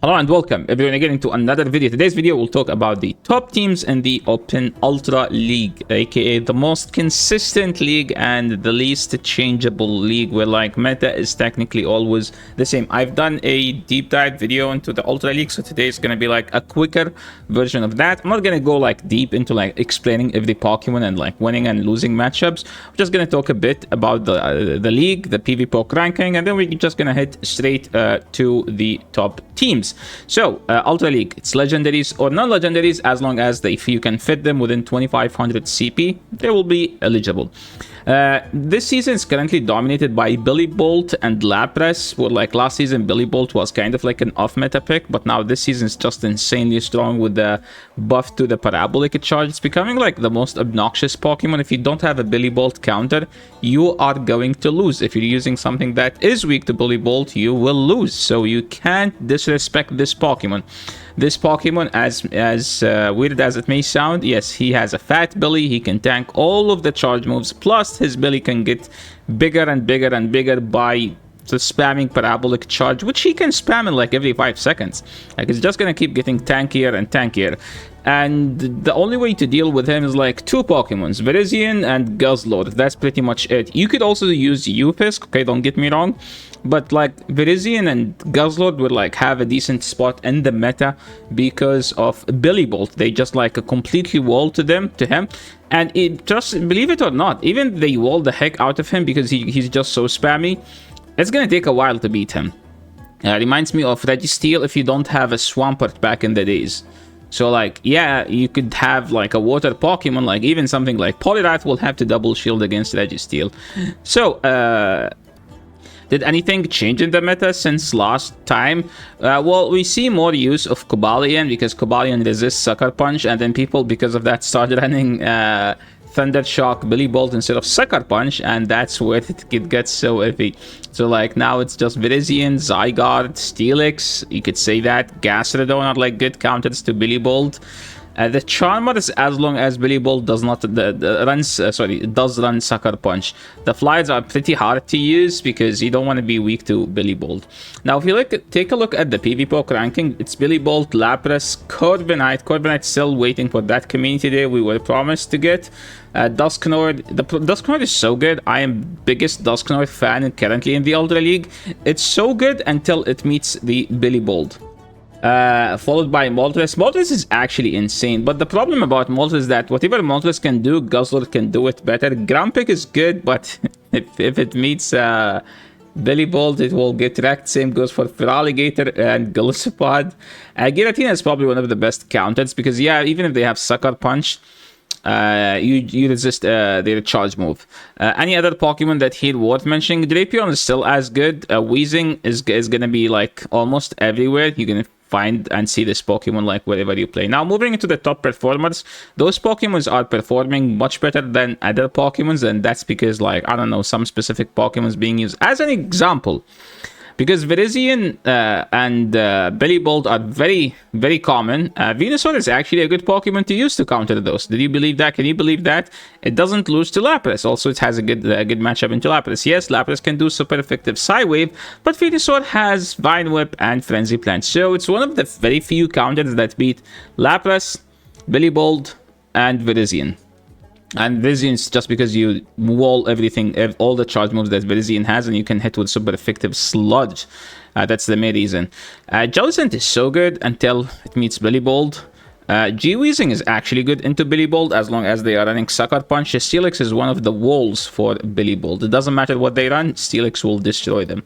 Hello and welcome everyone again into another video. Today's video will talk about the top teams in the Open Ultra League, aka the most consistent league and the least changeable league, where like meta is technically always the same. I've done a deep dive video into the Ultra League, so today is gonna be like a quicker version of that. I'm not gonna go like deep into like explaining every Pokemon and like winning and losing matchups. We're just gonna talk a bit about the league, the PvP ranking, and then we're just gonna head straight to the top teams. So Ultra League, it's legendaries or non-legendaries, as long as if you can fit them within 2500 CP, they will be eligible. This season is currently dominated by Billy Bolt and Lapras. Where like last season Billy Bolt was kind of like an off-meta pick, but now this season is just insanely strong with the buff to the parabolic charge. It's becoming like the most obnoxious Pokemon. If you don't have a Billy Bolt counter, you are going to lose. If you're using something that is weak to Billy Bolt, you will lose. So you can't disrespect this Pokemon. This Pokemon, as weird as it may sound, yes, he has a fat belly. He can tank all of the charge moves. Plus, his belly can get bigger and bigger and bigger by the spamming parabolic charge, which he can spam in like every 5 seconds. Like, it's just gonna keep getting tankier and tankier. And the only way to deal with him is like two Pokemons, Virizion and Guzzlord. That's pretty much it. You could also use Ufisk, okay, don't get me wrong, but like Virizion and Guzzlord would like have a decent spot in the meta because of Billy Bolt. They just like a completely wall to him. And it just, believe it or not, even they wall the heck out of him because he's just so spammy. It's gonna take a while to beat him. Reminds me of Registeel if you don't have a Swampert back in the days. So like, yeah, you could have like a water Pokemon, like even something like Poliwrath will have to double shield against Registeel. So, did anything change in the meta since last time? Well, we see more use of Cobalion because Cobalion resists Sucker Punch, and then people, because of that, started running Thunder Shock, Billy Bolt instead of Sucker Punch, and that's where it gets so iffy. So like now it's just Virizion, Zygarde, Steelix, you could say that, Gastrodon are like good counters to Billy Bolt. The Charmer is as long as Billy Bolt does not does run Sucker Punch. The Flyers are pretty hard to use because you don't want to be weak to Billy Bolt. Now, if you take a look at the PvP ranking, it's Billy Bolt, Lapras, Corviknight. Corviknight's still waiting for that community day we were promised to get. Dusknoir. The Dusknoir is so good. I am biggest Dusknoir fan currently in the Ultra League. It's so good until it meets the Billy Bolt. Followed by Moltres. Moltres is actually insane, but the problem about Moltres is that whatever Moltres can do, Guzzlord can do it better. Grumpig is good, but if it meets Billy Bolt, it will get wrecked. Same goes for Feraligatr and Golisopod. Giratina is probably one of the best counters because, yeah, even if they have Sucker Punch, you resist their charge move. Any other Pokemon that here worth mentioning? Drapion is still as good. Weezing is gonna be like almost everywhere. You're gonna find and see this Pokemon like wherever you play. Now, moving into the top performers, those Pokemons are performing much better than other Pokemons, and that's because, like, I don't know, some specific Pokemons being used. As an example, because Virizion and Billy Bolt are very, very common, Venusaur is actually a good Pokemon to use to counter those. Did you believe that? Can you believe that? It doesn't lose to Lapras. Also, it has a good matchup into Lapras. Yes, Lapras can do super effective Psywave, but Venusaur has Vine Whip and Frenzy Plant. So it's one of the very few counters that beat Lapras, Billy Bolt, and Virizion. And Virizion is just because you wall everything, all the charge moves that Virizion has, and you can hit with super effective Sludge. That's the main reason. Jellicent is so good until it meets Billy Bolt. G-Weezing is actually good into Billy Bolt as long as they are running Sucker Punch. Steelix is one of the walls for Billy Bolt. It doesn't matter what they run, Steelix will destroy them.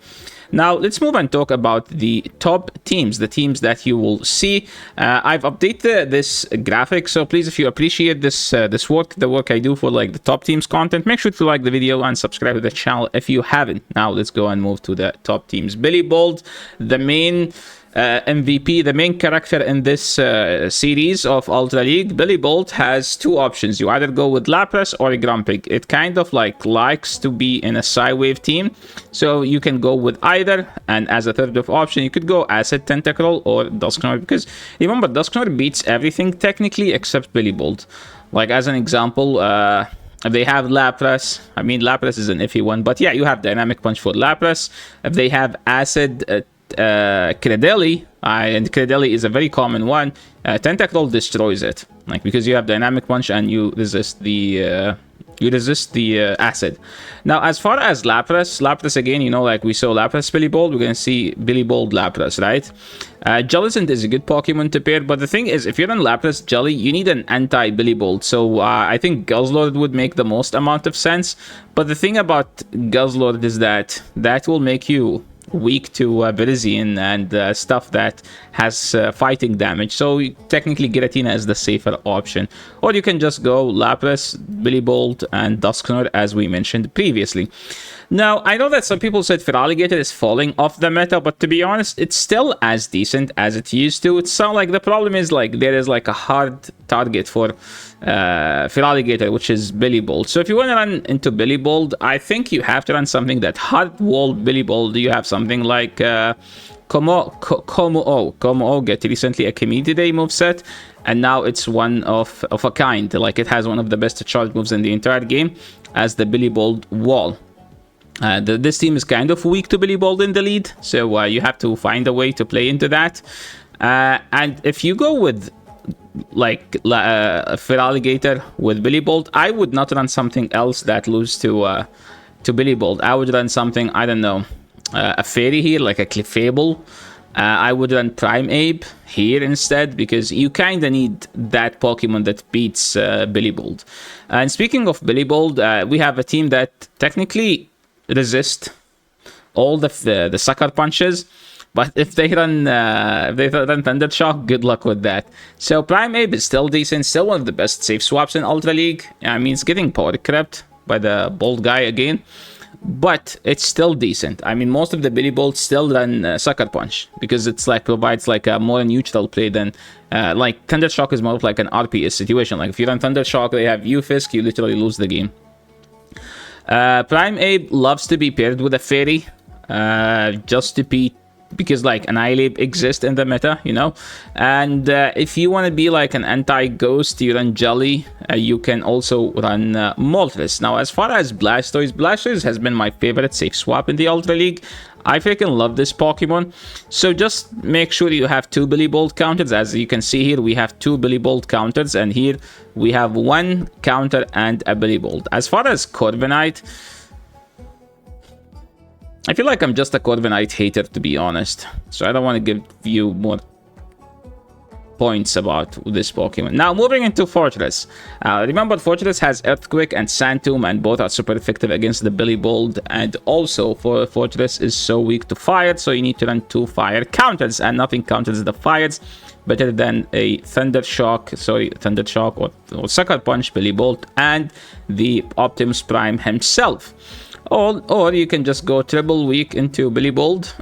Now, let's move and talk about the top teams, the teams that you will see. I've updated this graphic, so please, if you appreciate this work, the work I do for like the top teams content, make sure to like the video and subscribe to the channel if you haven't. Now, let's go and move to the top teams. Billy Bolt, the main MVP, the main character in this series of Ultra League. Billy Bolt has two options. You either go with Lapras or Grumpig. It kind of like likes to be in a Psywave team, so you can go with either. And as a third of option, you could go Acid Tentacruel or Dusknoir, because remember, Dusknoir beats everything technically except Billy Bolt. Like, as an example, if they have Lapras, I mean, Lapras is an iffy one, but yeah, you have Dynamic Punch for Lapras. If they have Acid Credelli, and Credelli is a very common one, Tentacruel destroys it, like, because you have Dynamic Punch and you resist the acid. Now, as far as Lapras again, you know, like we saw Lapras Billy Bold, we're gonna see Billy Bold Lapras, right? Jellicent is a good Pokemon to pair, but the thing is, if you're on Lapras Jelly, you need an anti-Billy Bold. So I think Guzzlord would make the most amount of sense. But the thing about Guzzlord is that will make you weak to Virizion and stuff that has fighting damage. So technically Giratina is the safer option. Or you can just go Lapras, Billy Bolt, and Dusknoir as we mentioned previously. Now, I know that some people said Feraligatr is falling off the meta, but to be honest, it's still as decent as it used to. It's sound like the problem is like there is like a hard target for Feraligatr, which is Billy Bolt. So if you want to run into Billy Bolt, I think you have to run something that hard wall Billy Bolt. You have something like Como get recently a Community Day moveset, and now it's one of a kind. Like, it has one of the best charge moves in the entire game as the Billy Bolt wall. This team is kind of weak to Billy Bold in the lead, so you have to find a way to play into that. And if you go with like Feraligatr with Billy Bold, I would not run something else that loses to Billy Bold. I would run something, I don't know, a Fairy here, like a Clefable. I would run Primeape here instead, because you kind of need that Pokemon that beats Billy Bold. And speaking of Billy Bold, we have a team that technically resist all the sucker punches, but if they run Thunder Shock, good luck with that. So Primeape is still decent, still one of the best safe swaps in Ultra League. I mean, it's getting power crept by the Bold guy again, but it's still decent. I mean, most of the Billy Bolts still run Sucker Punch, because it's like provides like a more neutral play than like Thunder Shock is more of like an RPS situation. Like if you run Thunder Shock, they have U-Fisk, you literally lose the game. Primeape loves to be paired with a Fairy, just to be, because like Annihilate exists in the meta, you know. And if you want to be like an anti-ghost, you run Jelly. You can also run Moltres. Now, as far as Blastoise has been my favorite safe swap in the Ultra League. I freaking love this Pokemon. So just make sure you have 2 Billy Bolt counters. As you can see here, we have 2 Billy Bolt counters, and here we have 1 counter and a Billy Bolt. As far as Corviknight, I feel like I'm just a Corviknight hater, to be honest. So I don't want to give you more points about this Pokemon. Now, moving into Fortress. Remember, Fortress has Earthquake and Sand Tomb, and both are super effective against the Billy Bold. And also, Fortress is so weak to fire, so you need to run 2 fire counters, and nothing counters the fires better than a Thunder Shock or Sucker Punch Billy Bolt and the Optimus Prime himself. Or you can just go triple weak into Billy Bold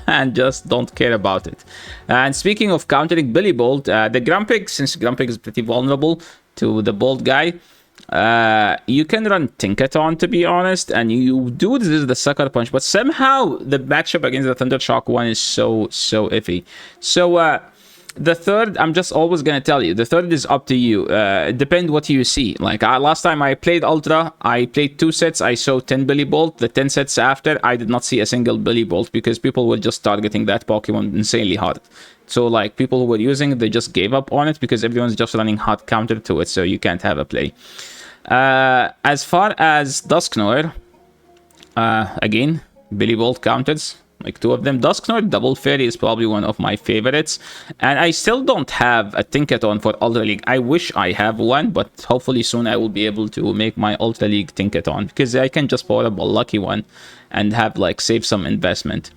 and just don't care about it. And speaking of countering Billy Bold, the Grumpig, since Grumpig is pretty vulnerable to the Bold guy, you can run Tinkaton, to be honest, and you do this the Sucker Punch, but somehow the matchup against the Thunder Shock one is so iffy. So the third, I'm just always gonna tell you, the third is up to you. Depend what you see. Like last time I played Ultra, I played 2 sets, I saw 10 Billy Bolt. The 10 sets after, I did not see a single Billy Bolt, because people were just targeting that Pokemon insanely hard. So like people who were using it, they just gave up on it, because everyone's just running hot counter to it, so you can't have a play. As far as Dusknoir, again, Billy Bolt counters. Like 2 of them. Dusknoir Double Fairy is probably one of my favorites. And I still don't have a Tinkaton for Ultra League. I wish I have one, but hopefully soon I will be able to make my Ultra League Tinkaton, because I can just power up a lucky one and have like save some investment.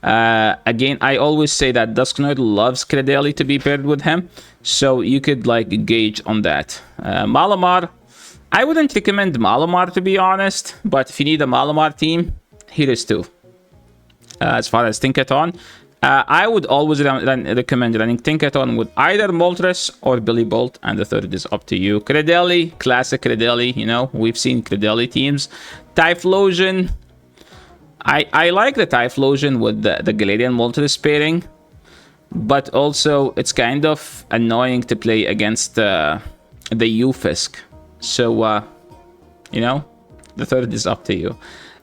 Again, I always say that Dusknoir loves Credelli to be paired with him, so you could like gauge on that. Malamar, I wouldn't recommend Malamar, to be honest, but if you need a Malamar team, here is 2. As far as Tinkaton, I would always recommend running Tinkaton with either Moltres or Billy Bolt, and the third is up to you. Credelli, classic Credelli, you know, we've seen Credelli teams. Typhlosion, I like the Typhlosion with the Galarian Moltres pairing, but also it's kind of annoying to play against the U-Fisk. So, you know, the third is up to you.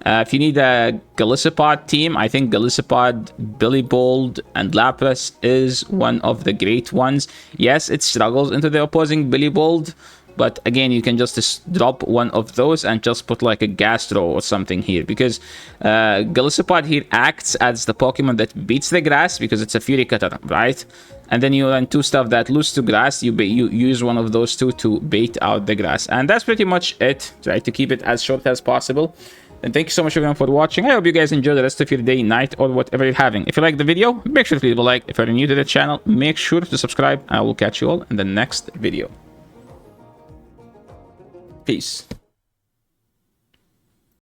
If you need a Gallicipod team, I think Gallicipod, Billybold, and Lapras is one of the great ones. Yes, it struggles into the opposing Billybold, but again, you can just drop one of those and just put like a Gastro or something here, because Gallicipod here acts as the Pokemon that beats the grass because it's a Fury Cutter, right? And then you run two stuff that lose to grass. You use one of those two to bait out the grass. And that's pretty much it. Try to keep it as short as possible. And thank you so much everyone for watching. I hope you guys enjoy the rest of your day, night, or whatever you're having. If you like the video, make sure to leave a like. If you're new to the channel, make sure to subscribe. I will catch you all in the next video. Peace.